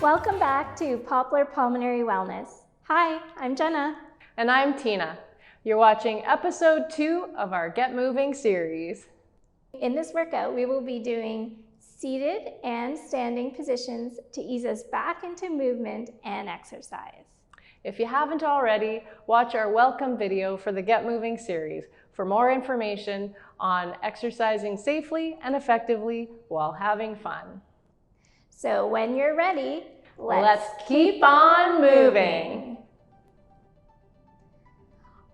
Welcome back to Poplar Pulmonary Wellness. Hi, I'm Jenna. And I'm Tina. You're watching episode 2 of our Get Moving series. In this workout, we will be doing seated and standing positions to ease us back into movement and exercise. If you haven't already, watch our welcome video for the Get Moving series for more information on exercising safely and effectively while having fun. So when you're ready, let's keep on moving.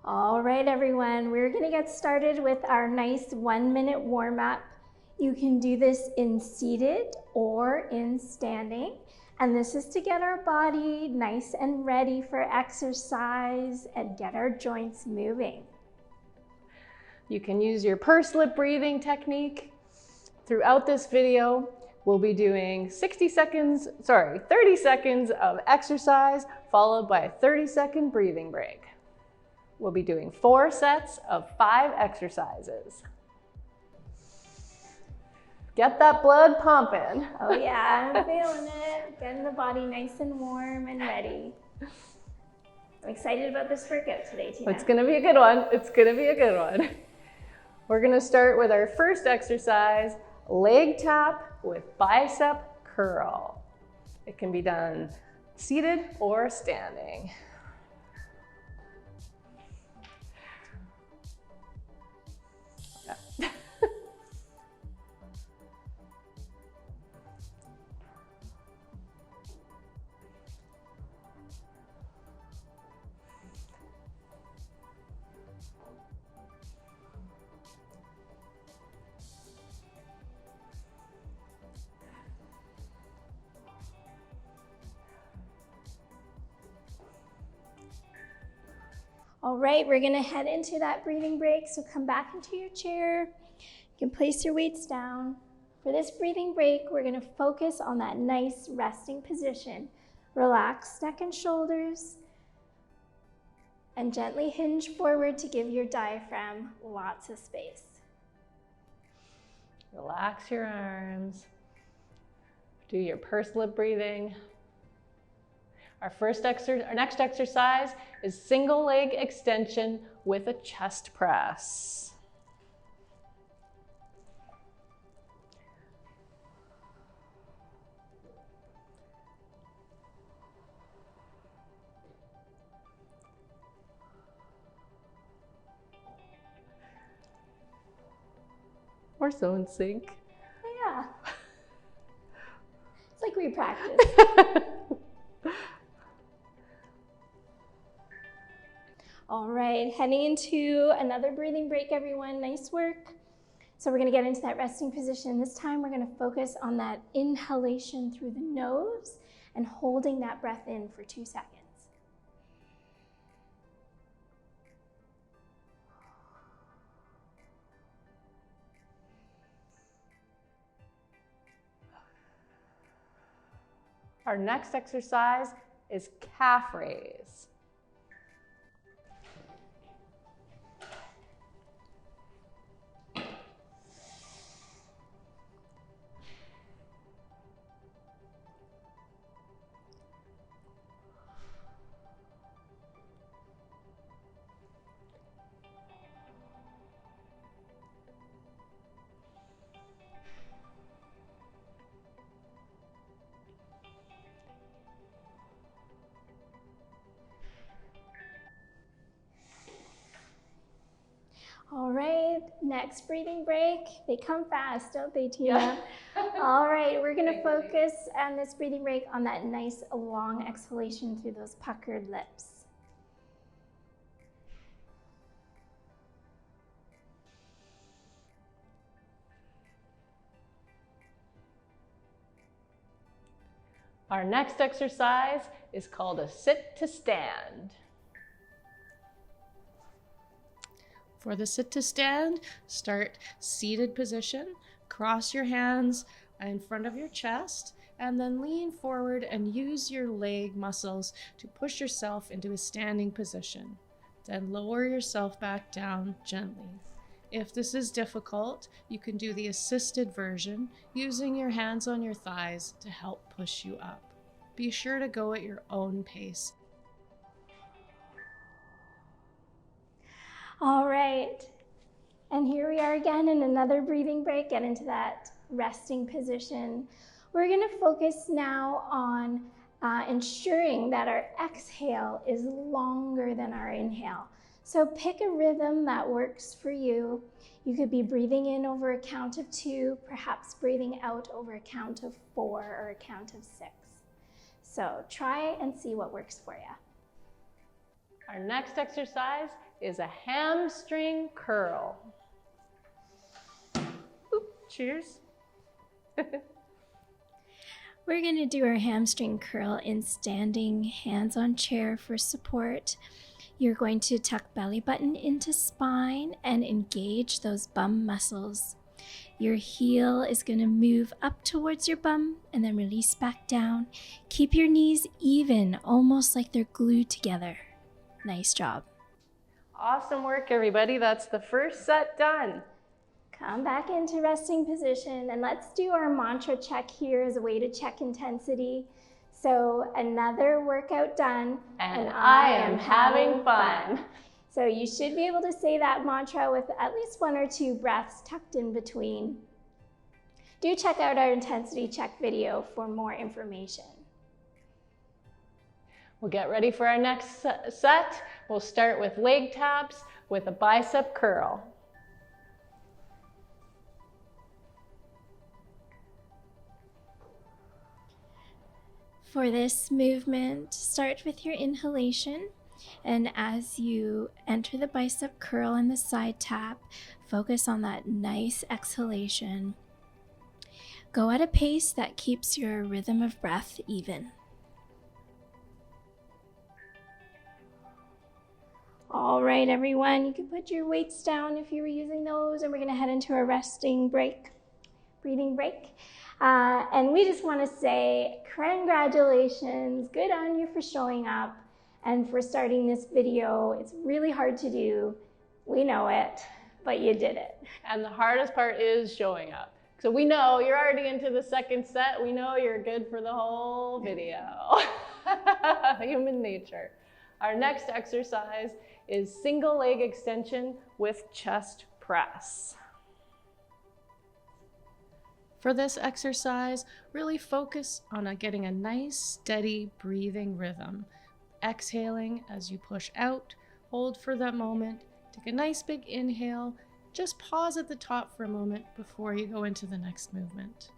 All right, everyone, we're going to get started with our nice 1-minute warm-up. You can do this in seated or in standing. And this is to get our body nice and ready for exercise and get our joints moving. You can use your pursed lip breathing technique. Throughout this video, we'll be doing 30 seconds of exercise followed by a 30-second breathing break. We'll be doing 4 sets of 5 exercises. Get that blood pumping. Oh yeah, I'm feeling it. Getting the body nice and warm and ready. I'm excited about this workout today, Tina. It's gonna be a good one. It's gonna be a good one. We're gonna start with our first exercise, leg tap with bicep curl. It can be done seated or standing. All right, we're gonna head into that breathing break. So come back into your chair. You can place your weights down. For this breathing break, we're gonna focus on that nice resting position. Relax neck and shoulders and gently hinge forward to give your diaphragm lots of space. Relax your arms. Do your pursed lip breathing. Our next exercise is single leg extension with a chest press. We're so in sync. Yeah. It's like we practice. All right, heading into another breathing break, everyone. Nice work. So we're gonna get into that resting position. This time we're gonna focus on that inhalation through the nose and holding that breath in for 2 seconds. Our next exercise is calf raise. All right, next breathing break. They come fast, don't they, Tina? Yeah. All right, we're gonna focus on this breathing break on that nice long exhalation through those puckered lips. Our next exercise is called a sit to stand. For the sit to stand, start seated position, cross your hands in front of your chest, and then lean forward and use your leg muscles to push yourself into a standing position. Then lower yourself back down gently. If this is difficult, you can do the assisted version using your hands on your thighs to help push you up. be sure to go at your own pace. All right. And here we are again in another breathing break. Get into that resting position. We're going to focus now on ensuring that our exhale is longer than our inhale. So pick a rhythm that works for you. You could be breathing in over a count of 2, perhaps breathing out over a count of 4 or a count of 6. So try and see what works for you. Our next exercise is a hamstring curl. Oop, cheers. We're going to do our hamstring curl in standing, hands on chair for support. You're going to tuck belly button into spine and engage those bum muscles. Your heel is going to move up towards your bum and then release back down. Keep your knees even, almost like they're glued together. Nice job. Awesome work, everybody. That's the first set done. Come back into resting position and let's do our mantra check here as a way to check intensity. So another workout done, and I am having fun. So you should be able to say that mantra with at least 1 or 2 breaths tucked in between. Do check out our intensity check video for more information. We'll get ready for our next set. We'll start with leg taps with a bicep curl. For this movement, start with your inhalation, and as you enter the bicep curl and the side tap, focus on that nice exhalation. Go at a pace that keeps your rhythm of breath even. All right, everyone, you can put your weights down if you were using those, and we're gonna head into a resting break, breathing break. And we just want to say congratulations, good on you for showing up and for starting this video. It's really hard to do, we know it, but you did it. And the hardest part is showing up. So we know you're already into the second set. We know you're good for the whole video. Human nature. Our next exercise is single leg extension with chest press. For this exercise, really focus on getting a nice, steady breathing rhythm. Exhaling as you push out, hold for that moment, take a nice big inhale, just pause at the top for a moment before you go into the next movement.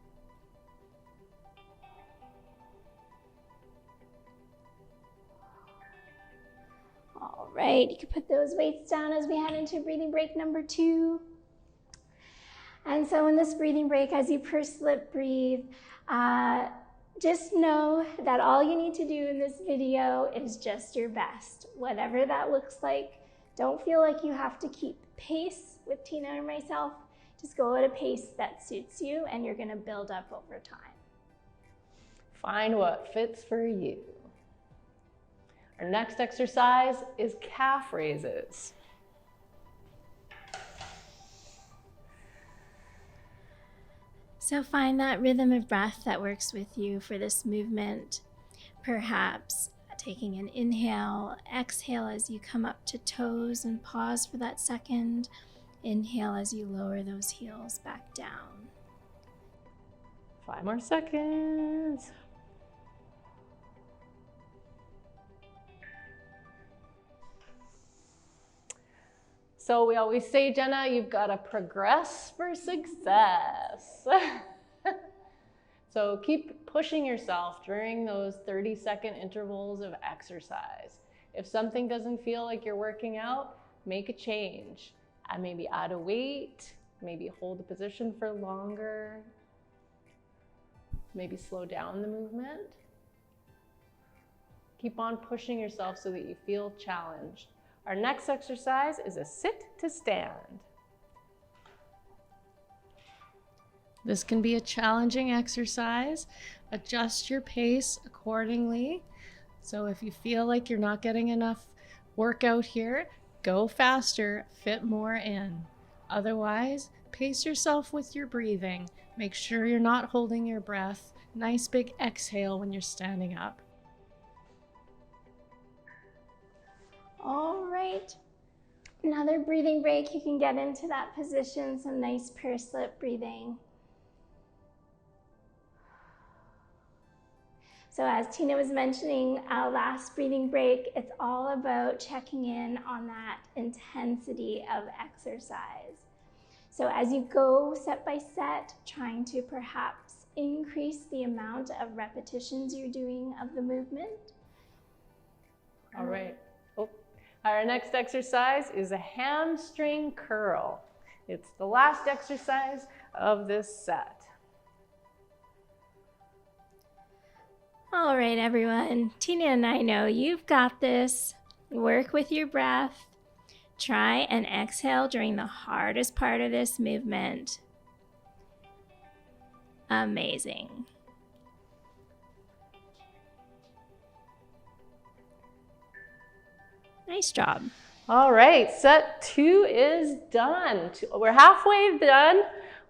All right, you can put those weights down as we head into breathing break number 2. And so in this breathing break, as you purse lip breathe, just know that all you need to do in this video is just your best. Whatever that looks like, don't feel like you have to keep pace with Tina or myself. Just go at a pace that suits you and you're gonna build up over time. Find what fits for you. Our next exercise is calf raises. So find that rhythm of breath that works with you for this movement. Perhaps taking an inhale, exhale as you come up to toes and pause for that second. Inhale as you lower those heels back down. 5 more seconds. So we always say, Jenna, you've got to progress for success. So keep pushing yourself during those 30-second intervals of exercise. If something doesn't feel like you're working out, make a change. Maybe add a weight, maybe hold the position for longer, maybe slow down the movement. Keep on pushing yourself so that you feel challenged. Our next exercise is a sit to stand. This can be a challenging exercise. Adjust your pace accordingly. So if you feel like you're not getting enough workout here, go faster, fit more in. Otherwise, Pace yourself with your breathing. Make sure you're not holding your breath. Nice big exhale when you're standing up. All right. Another breathing break. You can get into that position, some nice pursed lip breathing. So as Tina was mentioning, last breathing break, it's all about checking in on that intensity of exercise. So as you go set by set, trying to perhaps increase the amount of repetitions you're doing of the movement. All right. Our next exercise is a hamstring curl. It's the last exercise of this set. All right, everyone. Tina and I know you've got this. Work with your breath. Try and exhale during the hardest part of this movement. Amazing. Nice job. All right, set 2 is done. We're halfway done,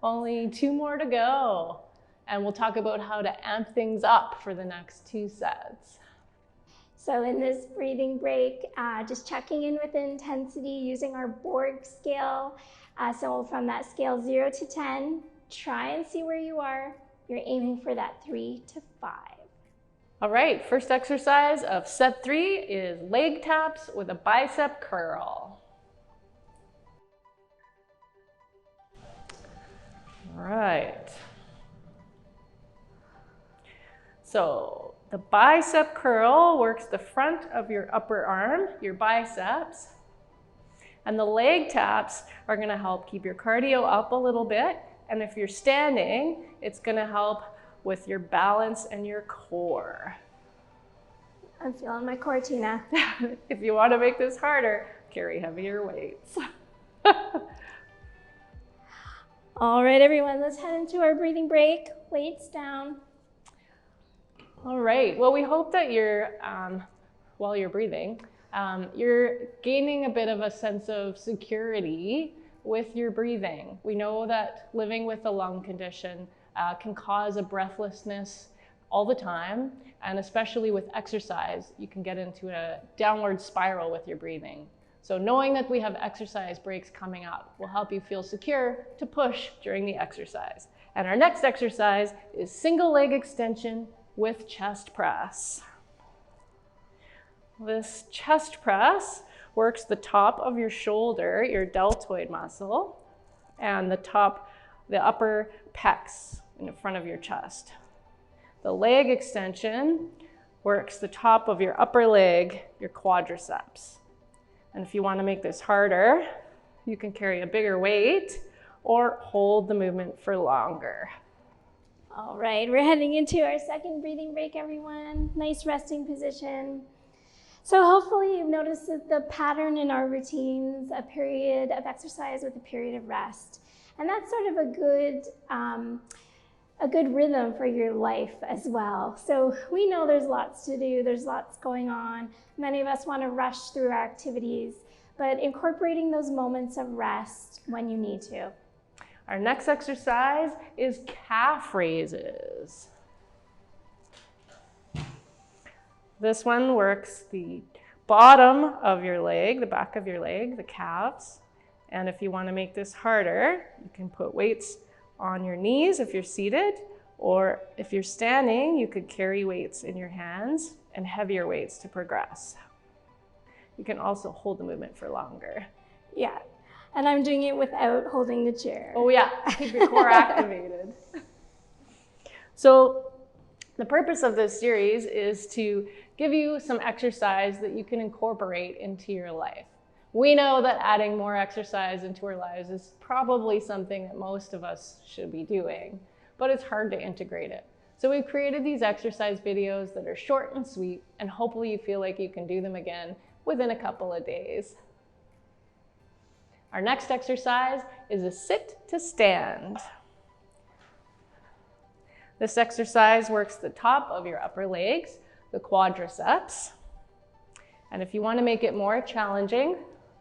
only 2 more to go. And we'll talk about how to amp things up for the next 2 sets. So in this breathing break, just checking in with intensity using our Borg scale. So from that scale 0 to 10, try and see where you are. You're aiming for that 3 to 5. All right, first exercise of set 3 is leg taps with a bicep curl. All right. So the bicep curl works the front of your upper arm, your biceps, and the leg taps are going to help keep your cardio up a little bit. And if you're standing, it's going to help with your balance and your core. I'm feeling my core, Tina. If you want to make this harder, carry heavier weights. All right, everyone, let's head into our breathing break. Weights down. All right, well, we hope that you're, while you're breathing, you're gaining a bit of a sense of security with your breathing. We know that living with a lung condition can cause a breathlessness all the time, and especially with exercise, you can get into a downward spiral with your breathing. So knowing that we have exercise breaks coming up will help you feel secure to push during the exercise. And our next exercise is single leg extension with chest press. This chest press works the top of your shoulder, your deltoid muscle, and the upper pecs in the front of your chest. The leg extension works the top of your upper leg, your quadriceps. And if you want to make this harder, you can carry a bigger weight or hold the movement for longer. All right, we're heading into our second breathing break, everyone. Nice resting position. So hopefully you've noticed the pattern in our routines, a period of exercise with a period of rest. And that's sort of a good rhythm for your life as well. So we know there's lots to do, there's lots going on. Many of us want to rush through our activities, but incorporating those moments of rest when you need to. Our next exercise is calf raises. This one works the bottom of your leg, the back of your leg, the calves. And if you want to make this harder, you can put weights on your knees if you're seated, or if you're standing, you could carry weights in your hands and heavier weights to progress. You can also hold the movement for longer. Yeah. And I'm doing it without holding the chair. Oh yeah, keep your core activated. So the purpose of this series is to give you some exercise that you can incorporate into your life. We know that adding more exercise into our lives is probably something that most of us should be doing, but it's hard to integrate it. So we've created these exercise videos that are short and sweet, and hopefully you feel like you can do them again within a couple of days. Our next exercise is a sit to stand. This exercise works the top of your upper legs, the quadriceps. And if you want to make it more challenging,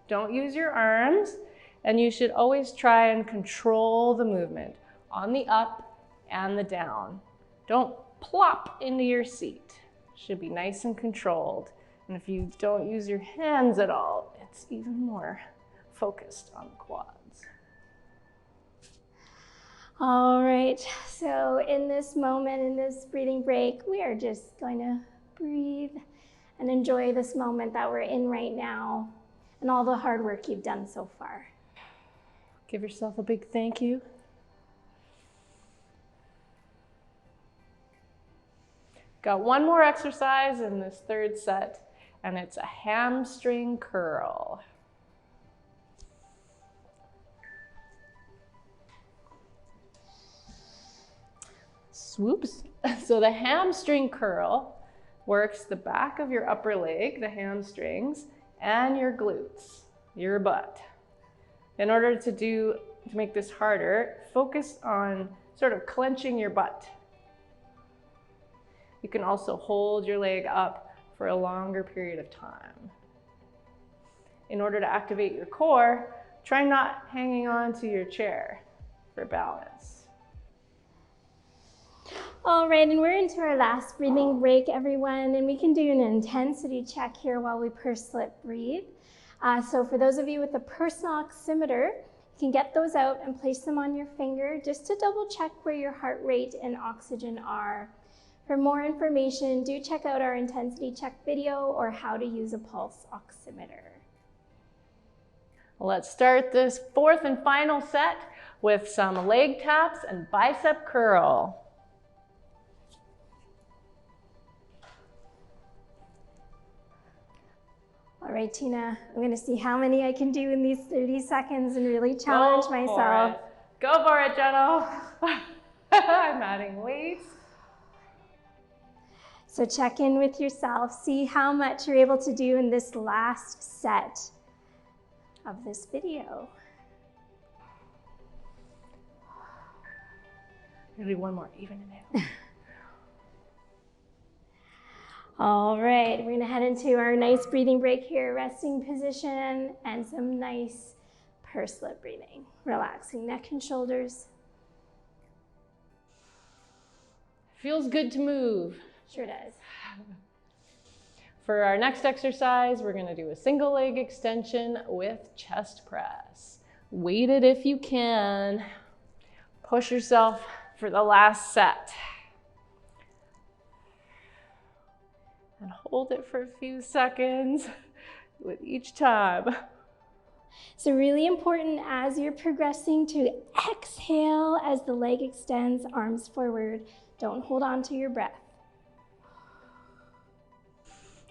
don't use your arms And you should always try and control the movement on the up and the down. Don't plop into your seat. It should be nice and controlled. And if you don't use your hands at all, it's even more focused on the quads. All right, so in this moment, in this breathing break, we are just going to breathe and enjoy this moment that we're in right now and all the hard work you've done so far. Give yourself a big thank you. Got one more exercise in this third set, and it's a hamstring curl. Swoops. So the hamstring curl works the back of your upper leg, the hamstrings, and your glutes, your butt. In order to make this harder, focus on sort of clenching your butt. You can also hold your leg up for a longer period of time. In order to activate your core, try not hanging on to your chair for balance. All right, and we're into our last breathing break, everyone, and we can do an intensity check here while we purse-slip breathe. So for those of you with a personal oximeter, you can get those out and place them on your finger just to double check where your heart rate and oxygen are. For more information, do check out our intensity check video or how to use a pulse oximeter. Let's start this fourth and final set with some leg taps and bicep curl. All right, Tina, I'm gonna see how many I can do in these 30 seconds and really challenge myself. Go for it, Jenna. I'm adding weights. So check in with yourself, see how much you're able to do in this last set of this video. I'm gonna do one more, even inhale. All right, we're gonna head into our nice breathing break here, resting position and some nice purse-slip breathing. Relaxing neck and shoulders. Feels good to move. Sure does. For our next exercise, we're gonna do a single leg extension with chest press. Weighted if you can. Push yourself for the last set. And hold it for a few seconds with each time. So really important as you're progressing to exhale as the leg extends, arms forward. Don't hold on to your breath.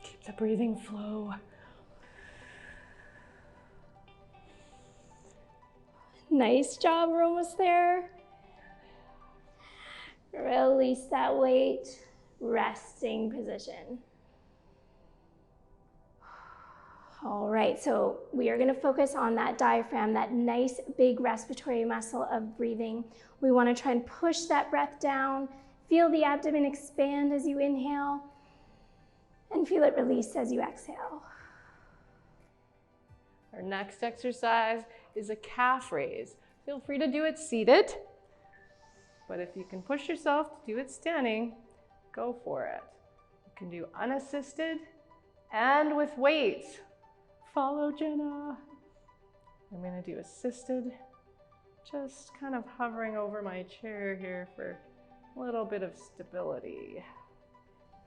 Keep the breathing flow. Nice job, we're almost there. Release that weight, resting position. All right, so we are gonna focus on that diaphragm, that nice big respiratory muscle of breathing. We wanna try and push that breath down, feel the abdomen expand as you inhale, and feel it release as you exhale. Our next exercise is a calf raise. Feel free to do it seated, but if you can push yourself to do it standing, go for it. You can do unassisted and with weights. Follow Jenna. I'm gonna do assisted, just kind of hovering over my chair here for a little bit of stability.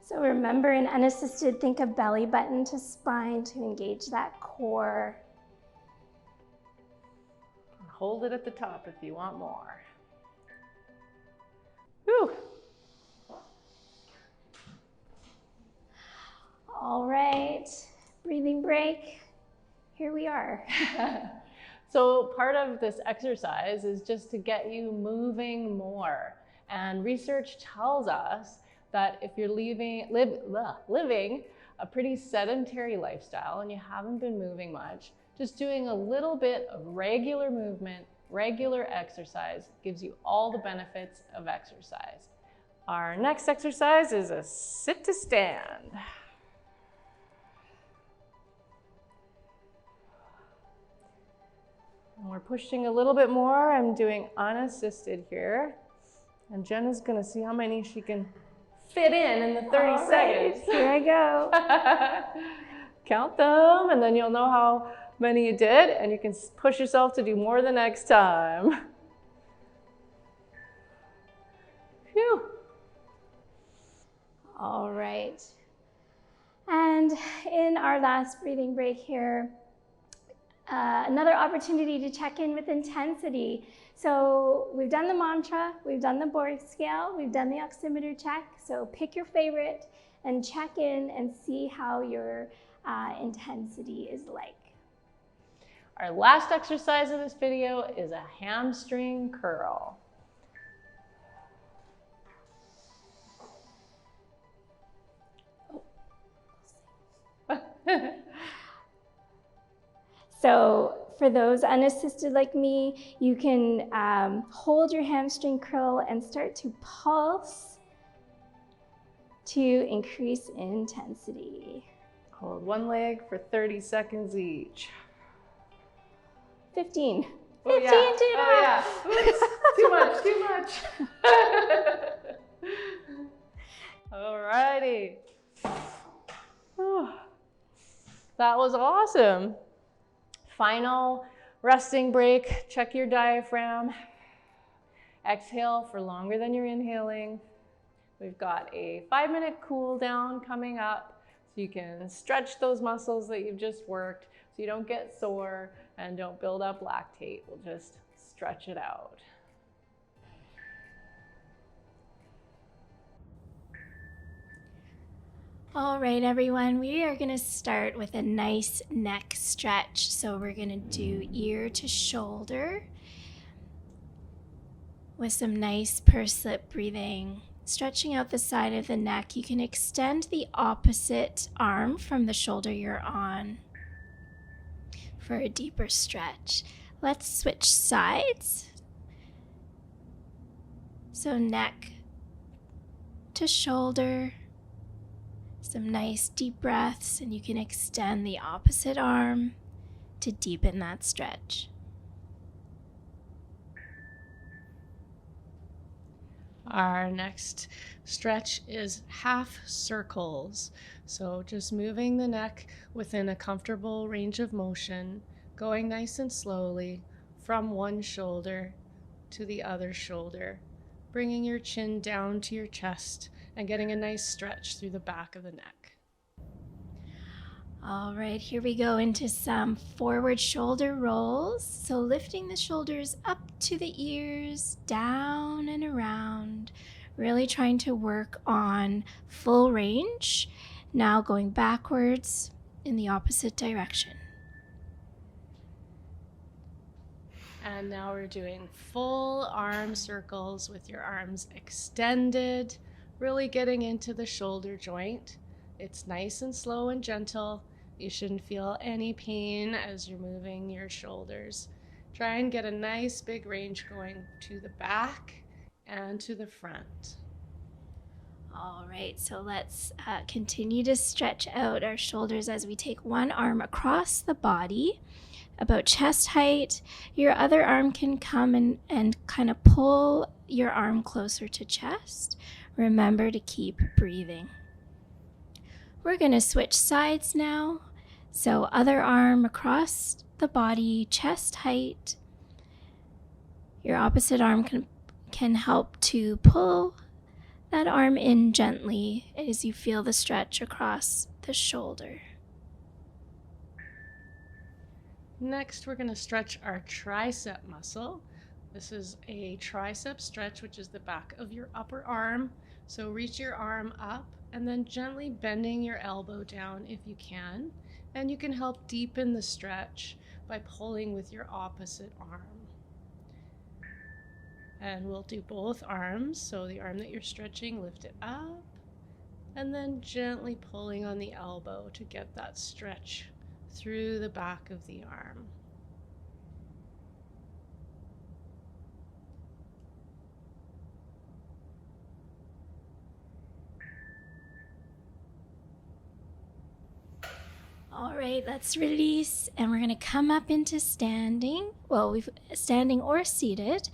So remember, in unassisted, think of belly button to spine to engage that core. Hold it at the top if you want more. Whew. All right, breathing break. Here we are. So part of this exercise is just to get you moving more. And research tells us that if you're living a pretty sedentary lifestyle and you haven't been moving much, just doing a little bit of regular movement, regular exercise gives you all the benefits of exercise. Our next exercise is a sit to stand. And we're pushing a little bit more. I'm doing unassisted here. And Jen is gonna see how many she can fit in the 30 All right, seconds. here I go. Count them, and then you'll know how many you did, and you can push yourself to do more the next time. Phew. All right. And in our last breathing break here, another opportunity to check in with intensity. So we've done the mantra, we've done the Borg scale, we've done the oximeter check. So pick your favorite and check in and see how your intensity is like. Our last exercise of this video is a hamstring curl. So for those unassisted like me, you can hold your hamstring curl and start to pulse to increase intensity. Hold one leg for 30 seconds each. 15. Oh, 15 yeah. too. Oops, too much. Alrighty. That was awesome. Final resting break. Check your diaphragm. Exhale for longer than you're inhaling. We've got a 5-minute cool down coming up, so you can stretch those muscles that you've just worked so you don't get sore and don't build up lactate. We'll just stretch it out. All right, everyone, we are going to start with a nice neck stretch. So we're going to do ear to shoulder with some nice pursed lip breathing. Stretching out the side of the neck, you can extend the opposite arm from the shoulder you're on for a deeper stretch. Let's switch sides. So neck to shoulder. Some nice deep breaths, and you can extend the opposite arm to deepen that stretch. Our next stretch is half circles. So just moving the neck within a comfortable range of motion, going nice and slowly from one shoulder to the other shoulder, bringing your chin down to your chest and getting a nice stretch through the back of the neck. All right, here we go into some forward shoulder rolls. So lifting the shoulders up to the ears, down and around, really trying to work on full range. Now going backwards in the opposite direction. And now we're doing full arm circles with your arms extended, really getting into the shoulder joint. It's nice and slow and gentle. You shouldn't feel any pain as you're moving your shoulders. Try and get a nice big range going to the back and to the front. All right, so let's continue to stretch out our shoulders as we take one arm across the body, about chest height. Your other arm can come and kind of pull your arm closer to chest. Remember to keep breathing. We're going to switch sides now. So other arm across the body, chest height. Your opposite arm can help to pull that arm in gently as you feel the stretch across the shoulder. Next, we're going to stretch our tricep muscle. This is a tricep stretch, which is the back of your upper arm. So reach your arm up and then gently bending your elbow down if you can. And you can help deepen the stretch by pulling with your opposite arm. And we'll do both arms. So the arm that you're stretching, lift it up, and then gently pulling on the elbow to get that stretch through the back of the arm. All right, let's release, and we're gonna come up into standing. Well, we've standing or seated.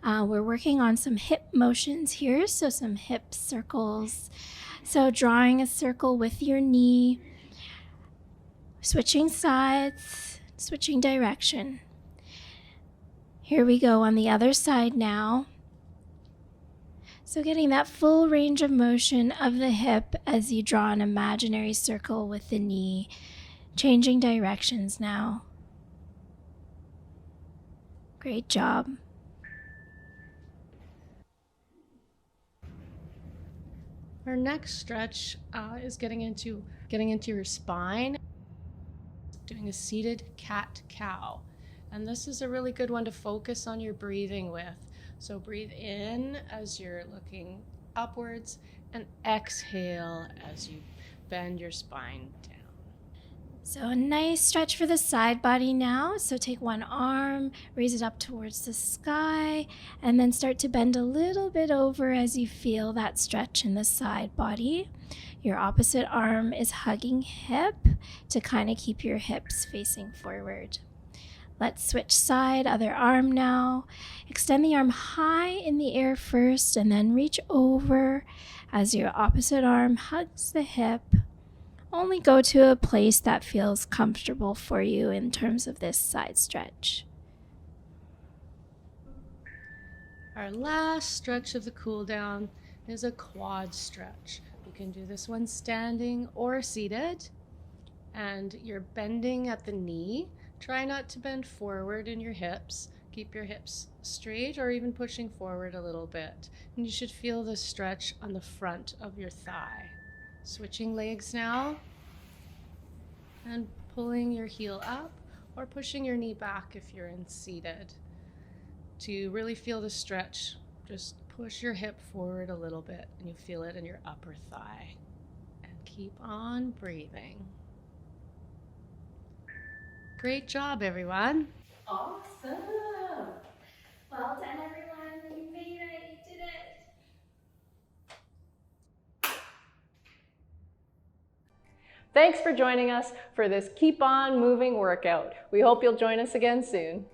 We're working on some hip motions here, so some hip circles. So drawing a circle with your knee, switching sides, switching direction. Here we go on the other side now. So getting that full range of motion of the hip as you draw an imaginary circle with the knee, changing directions now. Great job. Our next stretch is getting into your spine, doing a seated cat-cow. And this is a really good one to focus on your breathing with. So breathe in as you're looking upwards and exhale as you bend your spine down. So a nice stretch for the side body now. So take one arm, raise it up towards the sky, and then start to bend a little bit over as you feel that stretch in the side body. Your opposite arm is hugging hip to kind of keep your hips facing forward. Let's switch side, other arm now. Extend the arm high in the air first, and then reach over as your opposite arm hugs the hip. Only go to a place that feels comfortable for you in terms of this side stretch. Our last stretch of the cool down is a quad stretch. You can do this one standing or seated, and you're bending at the knee. Try not to bend forward in your hips. Keep your hips straight or even pushing forward a little bit. And you should feel the stretch on the front of your thigh. Switching legs now, and pulling your heel up or pushing your knee back if you're in seated. To really feel the stretch, just push your hip forward a little bit and you feel it in your upper thigh. And keep on breathing. Great job, everyone. Awesome. Well done, everyone. You made it. You did it. Thanks for joining us for this Keep On Moving workout. We hope you'll join us again soon.